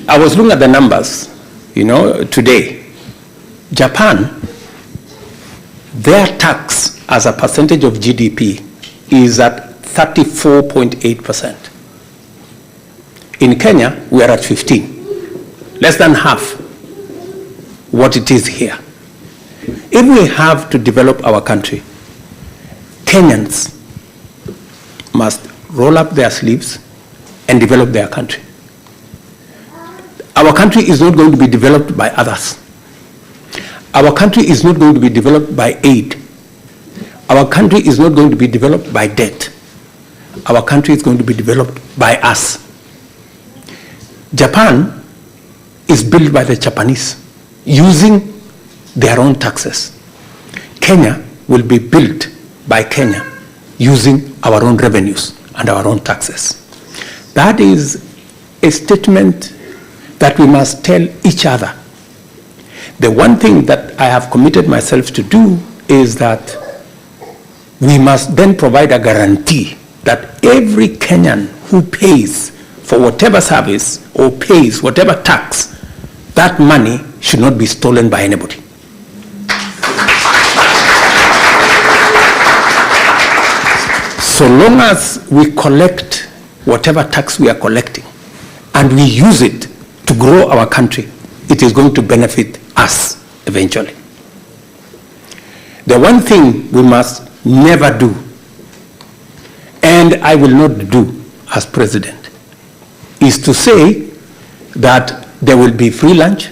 I was looking at the numbers, today. Japan, their tax as a percentage of GDP is at 34.8%. In Kenya, we are at 15, less than half what it is here. If we have to develop our country, Kenyans must roll up their sleeves and develop their country. Our country is not going to be developed by others. Our country is not going to be developed by aid. Our country is not going to be developed by debt. Our country is going to be developed by us. Japan is built by the Japanese using their own taxes. Kenya will be built by Kenya using our own revenues and our own taxes. That is a statement that we must tell each other. The one thing that I have committed myself to do is that we must then provide a guarantee that every Kenyan who pays for whatever service or pays whatever tax, that money should not be stolen by anybody. So long as we collect whatever tax we are collecting and we use it to grow our country, it is going to benefit us eventually. The one thing we must never do, and I will not do as president, is to say that there will be free lunch,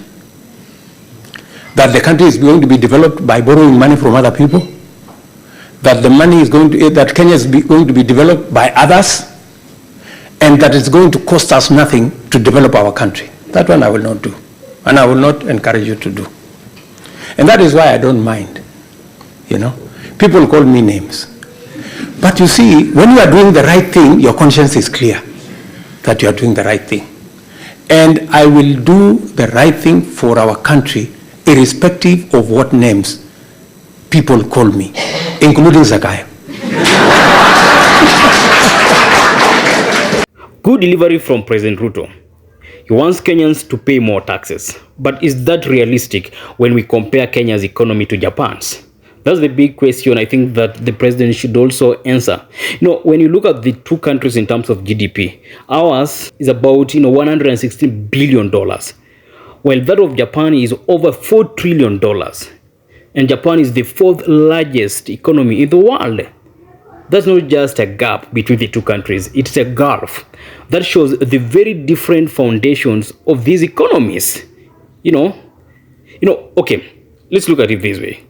that the country is going to be developed by borrowing money from other people, that the money is going to, that Kenya is going to be developed by others, and that it's going to cost us nothing to develop our country. That one I will not do, and I will not encourage you to do. And that is why I don't mind, People call me names. But you see, when you are doing the right thing, your conscience is clear that you are doing the right thing. And I will do the right thing for our country, irrespective of what names people call me, including Zakayo. Good delivery from President Ruto. He wants Kenyans to pay more taxes. But is that realistic when we compare Kenya's economy to Japan's? That's the big question I think that the president should also answer. When you look at the two countries in terms of GDP, ours is about $116 billion, while that of Japan is over $4 trillion. And Japan is the fourth largest economy in the world. That's not just a gap between the two countries, it's a gulf that shows the very different foundations of these economies. Okay, let's look at it this way.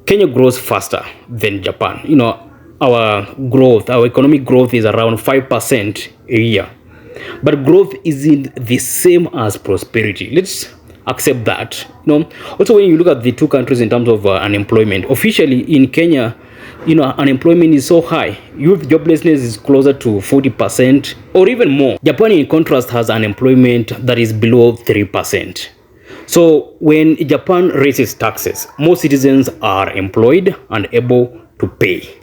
Kenya grows faster than Japan. Our economic growth is around 5% a year. But growth isn't the same as prosperity. Let's accept that. Also, when you look at the two countries in terms of unemployment, officially in Kenya, unemployment is so high. Youth joblessness is closer to 40% or even more. Japan, in contrast, has unemployment that is below 3%. So when Japan raises taxes, most citizens are employed and able to pay.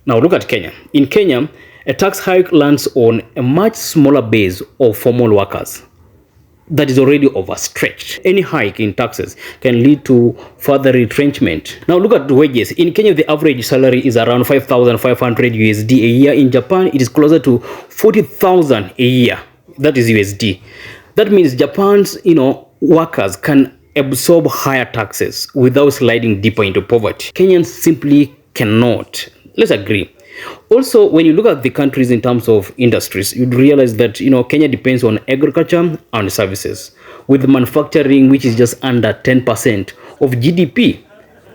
Now look at Kenya. In Kenya, a tax hike lands on a much smaller base of formal workers that is already overstretched. Any hike in taxes can lead to further retrenchment. Now look at the wages. In Kenya, the average salary is around 5,500 USD a year. In Japan, it is closer to 40,000 a year. That is USD. That means Japan's, workers can absorb higher taxes without sliding deeper into poverty. Kenyans simply cannot. Let's agree. Also, when you look at the countries in terms of industries, you'd realize that Kenya depends on agriculture and services, with manufacturing which is just under 10% of GDP.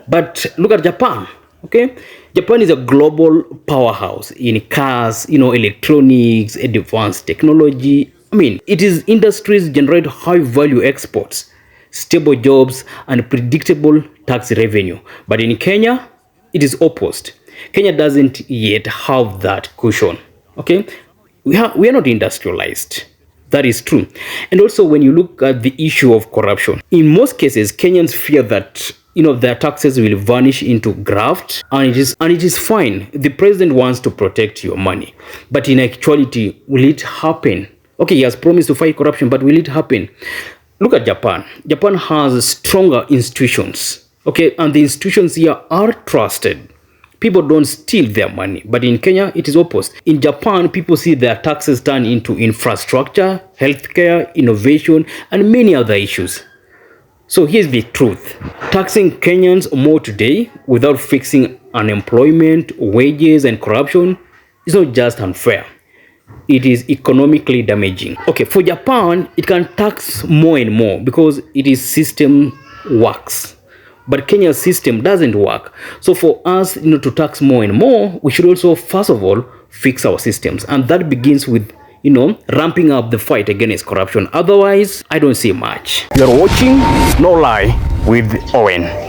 But look at Japan. Okay, Japan is a global powerhouse in cars, electronics, advanced technology. It is industries generate high value exports, stable jobs, and predictable tax revenue. But in Kenya, it is opposite. Kenya doesn't yet have that cushion. Okay, we are not industrialized. That is true. And also, when you look at the issue of corruption, in most cases, Kenyans fear that their taxes will vanish into graft, and it is fine. The president wants to protect your money, but in actuality, will it happen? Okay, he has promised to fight corruption, but will it happen? Look at Japan. Japan has stronger institutions, okay, and the institutions here are trusted. People don't steal their money, but in Kenya, it is opposite. In Japan, people see their taxes turn into infrastructure, healthcare, innovation, and many other issues. So here's the truth. Taxing Kenyans more today without fixing unemployment, wages, and corruption is not just unfair. It is economically damaging. Okay, for Japan, it can tax more and more because its system works. But Kenya's system doesn't work. So for us, to tax more and more, we should also, first of all, fix our systems. And that begins with, ramping up the fight against corruption. Otherwise, I don't see much. You're watching No Lie with Owen.